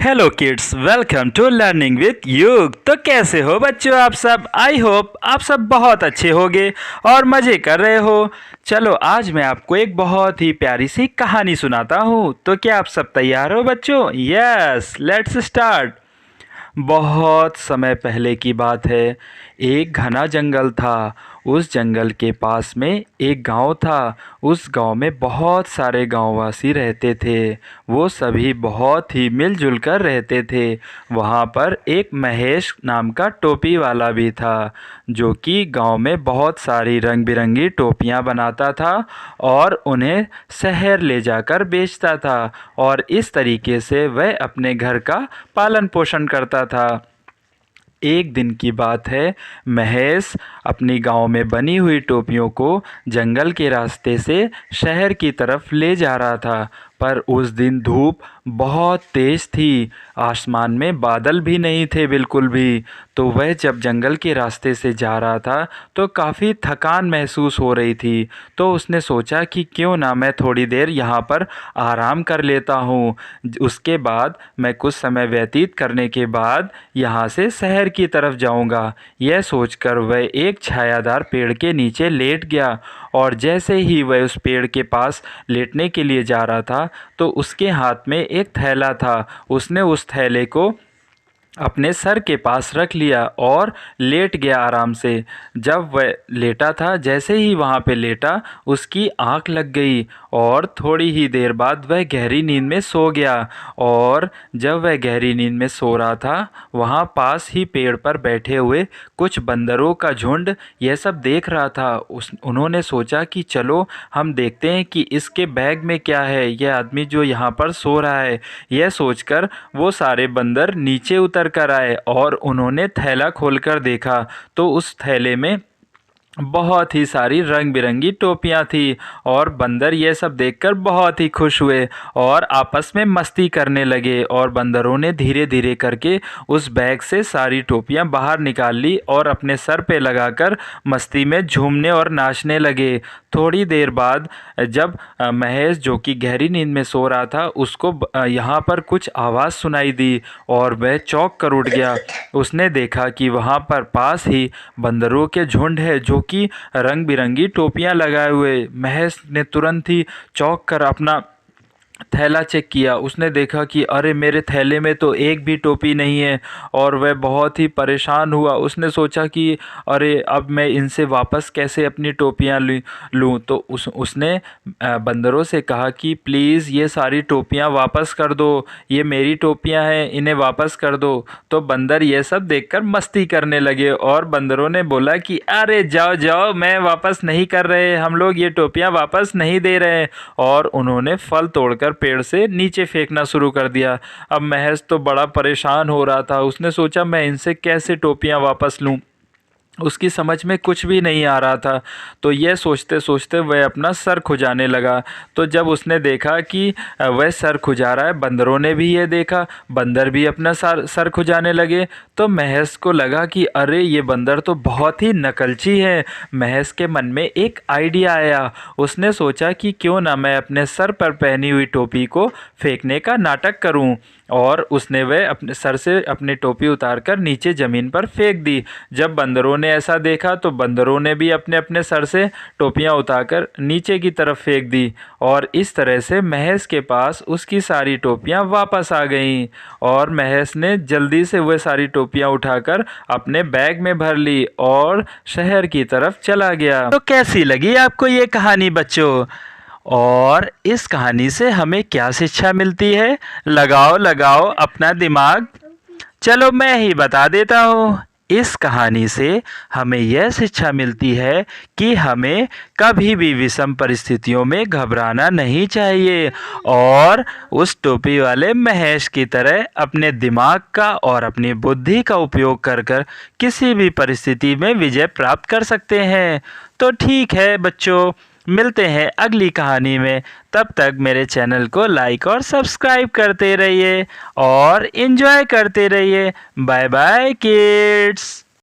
Hello kids, welcome to learning with Yug. तो कैसे हो बच्चों आप सब? आई होप आप सब बहुत अच्छे होगे और मज़े कर रहे हो। चलो आज मैं आपको एक बहुत ही प्यारी सी कहानी सुनाता हूँ। तो क्या आप सब तैयार हो बच्चों? Yes, let's start. बहुत समय पहले की बात है। एक घना जंगल था। उस जंगल के पास में एक गांव था। उस गांव में बहुत सारे गांववासी रहते थे। वो सभी बहुत ही मिलजुल कर रहते थे। वहाँ पर एक महेश नाम का टोपी वाला भी था, जो कि गांव में बहुत सारी रंग बिरंगी टोपियाँ बनाता था और उन्हें शहर ले जाकर बेचता था। और इस तरीके से वह अपने घर का पालन पोषण करता था। एक दिन की बात है, महेश अपनी गांव में बनी हुई टोपियों को जंगल के रास्ते से शहर की तरफ ले जा रहा था। पर उस दिन धूप बहुत तेज़ थी। आसमान में बादल भी नहीं थे बिल्कुल भी। तो वह जब जंगल के रास्ते से जा रहा था तो काफ़ी थकान महसूस हो रही थी। तो उसने सोचा कि क्यों ना मैं थोड़ी देर यहाँ पर आराम कर लेता हूँ। उसके बाद मैं कुछ समय व्यतीत करने के बाद यहाँ से शहर की तरफ जाऊँगा। यह सोचकर वह एक छायादार पेड़ के नीचे लेट गया। और जैसे ही वह उस पेड़ के पास लेटने के लिए जा रहा था तो उसके हाथ में एक थैला था। उसने उस थैले को अपने सर के पास रख लिया और लेट गया आराम से। जब वह लेटा था, जैसे ही वहाँ पे लेटा, उसकी आँख लग गई और थोड़ी ही देर बाद वह गहरी नींद में सो गया। और जब वह गहरी नींद में सो रहा था, वहाँ पास ही पेड़ पर बैठे हुए कुछ बंदरों का झुंड यह सब देख रहा था। उन्होंने सोचा कि चलो हम देखते हैं कि इसके बैग में क्या है, यह आदमी जो यहाँ पर सो रहा है। यह सोचकर वो सारे बंदर नीचे उतर कर आए और उन्होंने थैला खोलकर देखा तो उस थैले में बहुत ही सारी रंग बिरंगी टोपियाँ थी। और बंदर ये सब देखकर बहुत ही खुश हुए और आपस में मस्ती करने लगे। और बंदरों ने धीरे धीरे करके उस बैग से सारी टोपियाँ बाहर निकाल ली और अपने सर पे लगाकर मस्ती में झूमने और नाचने लगे। थोड़ी देर बाद जब महेश, जो कि गहरी नींद में सो रहा था, उसको यहाँ पर कुछ आवाज़ सुनाई दी और वह चौंक कर उठ गया। उसने देखा कि वहाँ पर पास ही बंदरों के झुंड है, जो कि रंग बिरंगी टोपियां लगाए हुए। महेश ने तुरंत ही चौंक कर अपना थैला चेक किया। उसने देखा कि अरे मेरे थैले में तो एक भी टोपी नहीं है। और वह बहुत ही परेशान हुआ। उसने सोचा कि अरे अब मैं इनसे वापस कैसे अपनी टोपियां लूँ। तो उसने बंदरों से कहा कि प्लीज़ ये सारी टोपियां वापस कर दो, ये मेरी टोपियां हैं, इन्हें वापस कर दो। तो बंदर ये सब देखकर मस्ती करने लगे और बंदरों ने बोला कि अरे जाओ जाओ, मैं वापस नहीं कर रहे, हम लोग ये टोपियां वापस नहीं दे रहे। और उन्होंने फल तोड़कर पेड़ से नीचे फेंकना शुरू कर दिया। अब महेश तो बड़ा परेशान हो रहा था। उसने सोचा मैं इनसे कैसे टोपियां वापस लूं। उसकी समझ में कुछ भी नहीं आ रहा था। तो यह सोचते सोचते वह अपना सर खुजाने लगा। तो जब उसने देखा कि वह सर खुजा रहा है, बंदरों ने भी ये देखा, बंदर भी अपना सर खुजाने लगे। तो महेश को लगा कि अरे ये बंदर तो बहुत ही नकलची है। महेश के मन में एक आइडिया आया। उसने सोचा कि क्यों ना मैं अपने सर पर पहनी हुई टोपी को फेंकने का नाटक करूं। और उसने वह अपने सर से अपनी टोपी उतारकर नीचे ज़मीन पर फेंक दी। जब बंदरों ने ऐसा देखा तो बंदरों ने भी अपने अपने सर से टोपियां उतारकर नीचे की तरफ फेंक दी। और इस तरह से महेश के पास उसकी सारी टोपियां वापस आ गईं। और महेश ने जल्दी से वह सारी टोपियां उठाकर अपने बैग में भर ली और शहर की तरफ चला गया। तो कैसी लगी आपको ये कहानी बच्चों? और इस कहानी से हमें क्या शिक्षा मिलती है? लगाओ लगाओ अपना दिमाग। चलो मैं ही बता देता हूँ। इस कहानी से हमें यह शिक्षा मिलती है कि हमें कभी भी विषम परिस्थितियों में घबराना नहीं चाहिए और उस टोपी वाले महेश की तरह अपने दिमाग का और अपनी बुद्धि का उपयोग कर कर किसी भी परिस्थिति में विजय प्राप्त कर सकते हैं। तो ठीक है बच्चों, मिलते हैं अगली कहानी में। तब तक मेरे चैनल को लाइक और सब्सक्राइब करते रहिए और एंजॉय करते रहिए। Bye bye kids.